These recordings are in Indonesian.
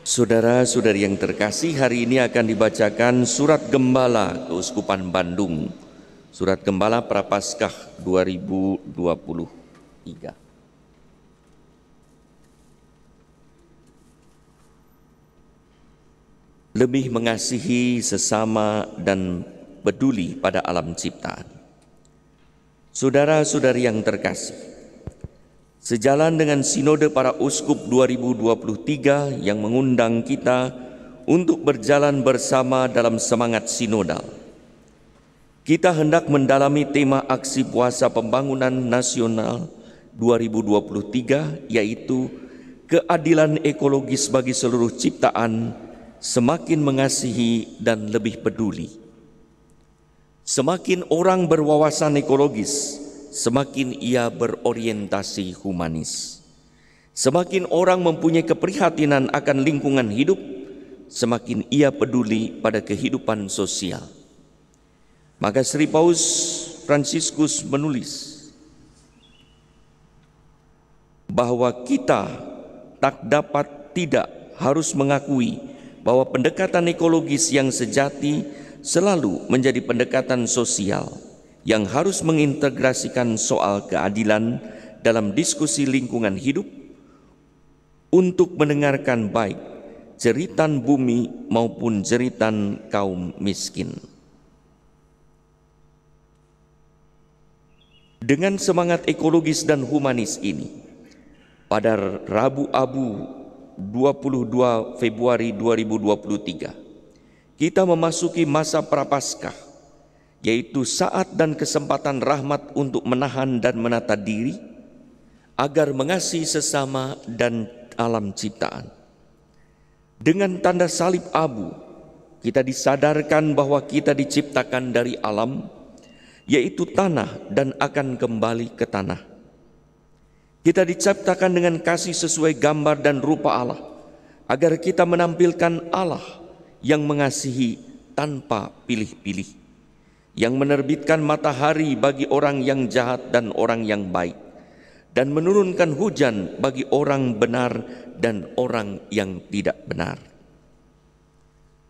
Saudara-saudari yang terkasih, hari ini akan dibacakan Surat Gembala Keuskupan Bandung, Surat Gembala Prapaskah 2023. Lebih mengasihi sesama dan peduli pada alam ciptaan. Saudara-saudari yang terkasih, sejalan dengan Sinode Para Uskup 2023 yang mengundang kita untuk berjalan bersama dalam semangat sinodal, kita hendak mendalami tema aksi puasa pembangunan nasional 2023, yaitu keadilan ekologis bagi seluruh ciptaan, semakin mengasihi dan lebih peduli. Semakin orang berwawasan ekologis, semakin ia berorientasi humanis. Semakin orang mempunyai keprihatinan akan lingkungan hidup, semakin ia peduli pada kehidupan sosial. Maka Sri Paus Fransiskus menulis bahwa kita tak dapat tidak harus mengakui bahwa pendekatan ekologis yang sejati selalu menjadi pendekatan sosial yang harus mengintegrasikan soal keadilan dalam diskusi lingkungan hidup untuk mendengarkan baik jeritan bumi maupun jeritan kaum miskin. Dengan semangat ekologis dan humanis ini, pada Rabu Abu 22 Februari 2023, kita memasuki masa Prapaskah, yaitu saat dan kesempatan rahmat untuk menahan dan menata diri agar mengasihi sesama dan alam ciptaan. Dengan tanda salib abu, kita disadarkan bahwa kita diciptakan dari alam, yaitu tanah, dan akan kembali ke tanah. Kita diciptakan dengan kasih sesuai gambar dan rupa Allah, agar kita menampilkan Allah yang mengasihi tanpa pilih-pilih, yang menerbitkan matahari bagi orang yang jahat dan orang yang baik, dan menurunkan hujan bagi orang benar dan orang yang tidak benar.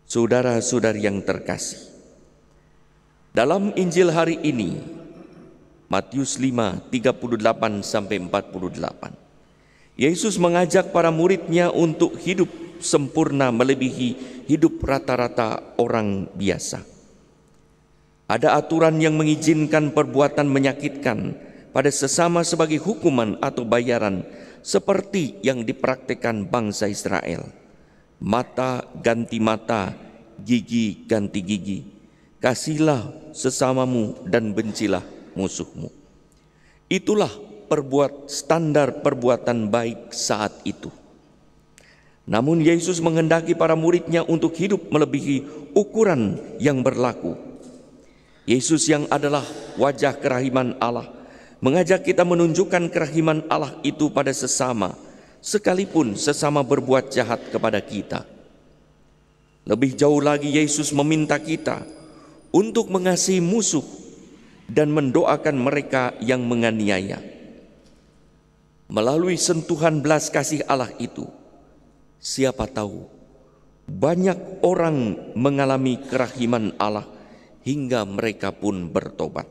Saudara-saudari yang terkasih, dalam Injil hari ini, Matius 5:38-48, Yesus mengajak para muridnya untuk hidup sempurna melebihi hidup rata-rata orang biasa. Ada aturan yang mengizinkan perbuatan menyakitkan pada sesama sebagai hukuman atau bayaran, seperti yang dipraktikkan bangsa Israel. Mata ganti mata, gigi ganti gigi. Kasihlah sesamamu dan bencilah musuhmu. Itulah standar perbuatan baik saat itu. Namun Yesus menghendaki para muridnya untuk hidup melebihi ukuran yang berlaku. Yesus yang adalah wajah kerahiman Allah mengajak kita menunjukkan kerahiman Allah itu pada sesama, sekalipun sesama berbuat jahat kepada kita. Lebih jauh lagi, Yesus meminta kita untuk mengasihi musuh dan mendoakan mereka yang menganiaya. Melalui sentuhan belas kasih Allah itu, siapa tahu banyak orang mengalami kerahiman Allah hingga mereka pun bertobat.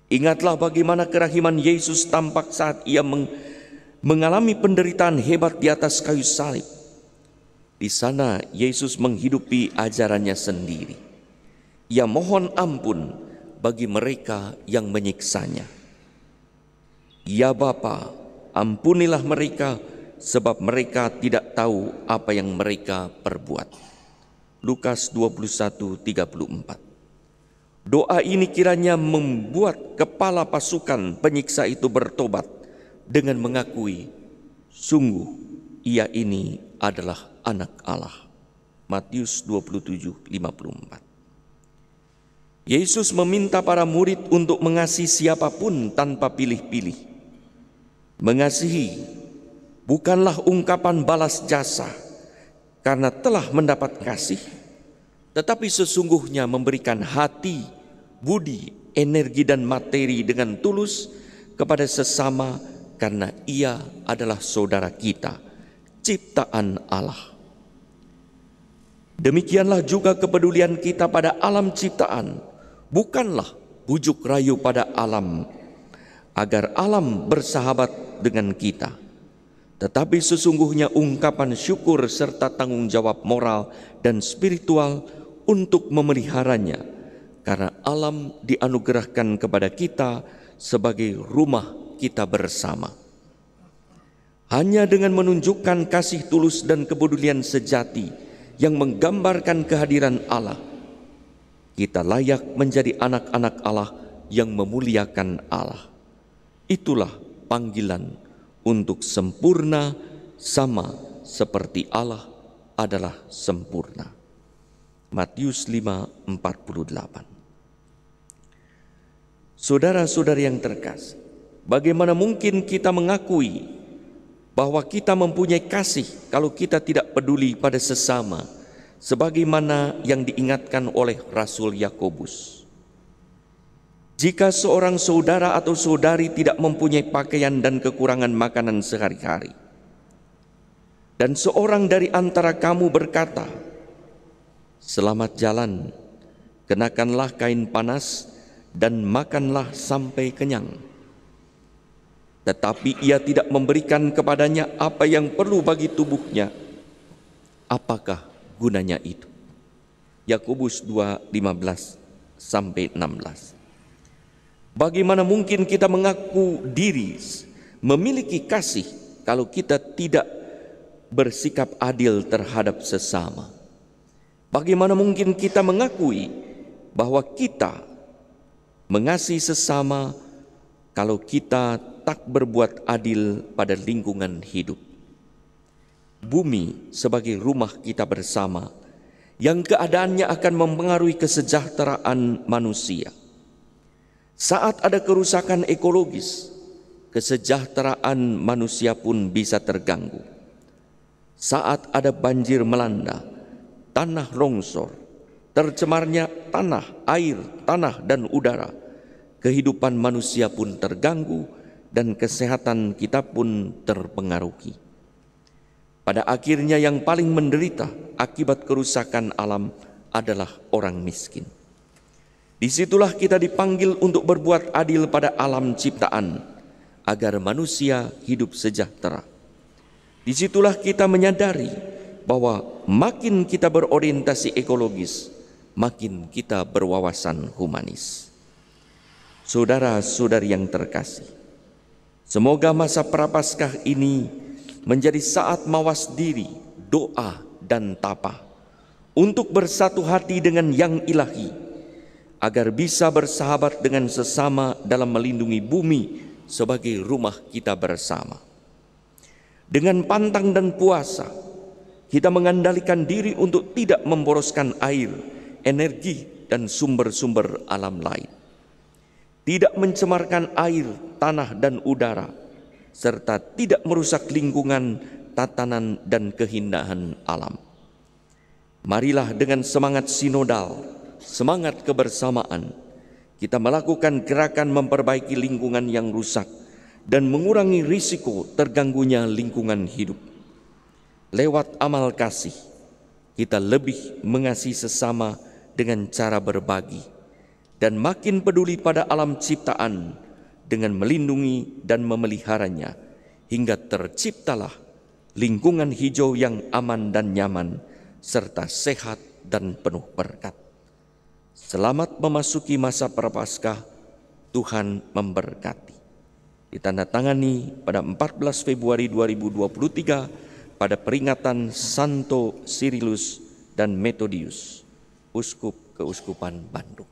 Ingatlah bagaimana kerahiman Yesus tampak saat ia mengalami penderitaan hebat di atas kayu salib. Di sana Yesus menghidupi ajarannya sendiri. Ia mohon ampun bagi mereka yang menyiksanya. Ya Bapa, ampunilah mereka, sebab mereka tidak tahu apa yang mereka perbuat. Lukas 21:34. Doa ini kiranya membuat kepala pasukan penyiksa itu bertobat dengan mengakui, sungguh ia ini adalah anak Allah. Matius 27:54. Yesus meminta para murid untuk mengasihi siapapun tanpa pilih-pilih. Mengasihi bukanlah ungkapan balas jasa karena telah mendapat kasih, tetapi sesungguhnya memberikan hati, budi, energi dan materi dengan tulus kepada sesama karena ia adalah saudara kita, ciptaan Allah. Demikianlah juga kepedulian kita pada alam ciptaan, bukanlah bujuk rayu pada alam, agar alam bersahabat dengan kita, tetapi sesungguhnya ungkapan syukur serta tanggung jawab moral dan spiritual untuk memeliharanya, karena alam dianugerahkan kepada kita sebagai rumah kita bersama. Hanya dengan menunjukkan kasih tulus dan kepedulian sejati yang menggambarkan kehadiran Allah, kita layak menjadi anak-anak Allah yang memuliakan Allah. Itulah panggilan untuk sempurna sama seperti Allah adalah sempurna. Matius 5:48. Saudara-saudari yang terkasih, bagaimana mungkin kita mengakui bahwa kita mempunyai kasih kalau kita tidak peduli pada sesama, sebagaimana yang diingatkan oleh Rasul Yakobus. Jika seorang saudara atau saudari tidak mempunyai pakaian dan kekurangan makanan sehari-hari, dan seorang dari antara kamu berkata, "Selamat jalan, kenakanlah kain panas dan makanlah sampai kenyang," tetapi ia tidak memberikan kepadanya apa yang perlu bagi tubuhnya, apakah gunanya itu? Yakobus 2:15-16. Bagaimana mungkin kita mengaku diri memiliki kasih kalau kita tidak bersikap adil terhadap sesama? Bagaimana mungkin kita mengakui bahwa kita mengasihi sesama kalau kita tak berbuat adil pada lingkungan hidup? Bumi sebagai rumah kita bersama, yang keadaannya akan mempengaruhi kesejahteraan manusia. Saat ada kerusakan ekologis, kesejahteraan manusia pun bisa terganggu. Saat ada banjir melanda, tanah longsor, tercemarnya tanah, air, tanah dan udara, kehidupan manusia pun terganggu dan kesehatan kita pun terpengaruhi. Pada akhirnya yang paling menderita akibat kerusakan alam adalah orang miskin. Disitulah kita dipanggil untuk berbuat adil pada alam ciptaan, agar manusia hidup sejahtera. Disitulah kita menyadari bahwa makin kita berorientasi ekologis, makin kita berwawasan humanis. Saudara-saudari yang terkasih, semoga masa Prapaskah ini menjadi saat mawas diri, doa dan tapa untuk bersatu hati dengan yang ilahi, agar bisa bersahabat dengan sesama dalam melindungi bumi sebagai rumah kita bersama. Dengan pantang dan puasa, kita mengandalkan diri untuk tidak memboroskan air, energi, dan sumber-sumber alam lain. Tidak mencemarkan air, tanah, dan udara, serta tidak merusak lingkungan, tatanan, dan keindahan alam. Marilah dengan semangat sinodal, semangat kebersamaan, kita melakukan gerakan memperbaiki lingkungan yang rusak dan mengurangi risiko terganggunya lingkungan hidup. Lewat amal kasih, kita lebih mengasihi sesama dengan cara berbagi, dan makin peduli pada alam ciptaan dengan melindungi dan memeliharanya, hingga terciptalah lingkungan hijau yang aman dan nyaman, serta sehat dan penuh berkat. Selamat memasuki masa Prapaskah, Tuhan memberkati. Ditandatangani pada 14 Februari 2023 pada peringatan Santo Cyrillus dan Methodius, Uskup Keuskupan Bandung.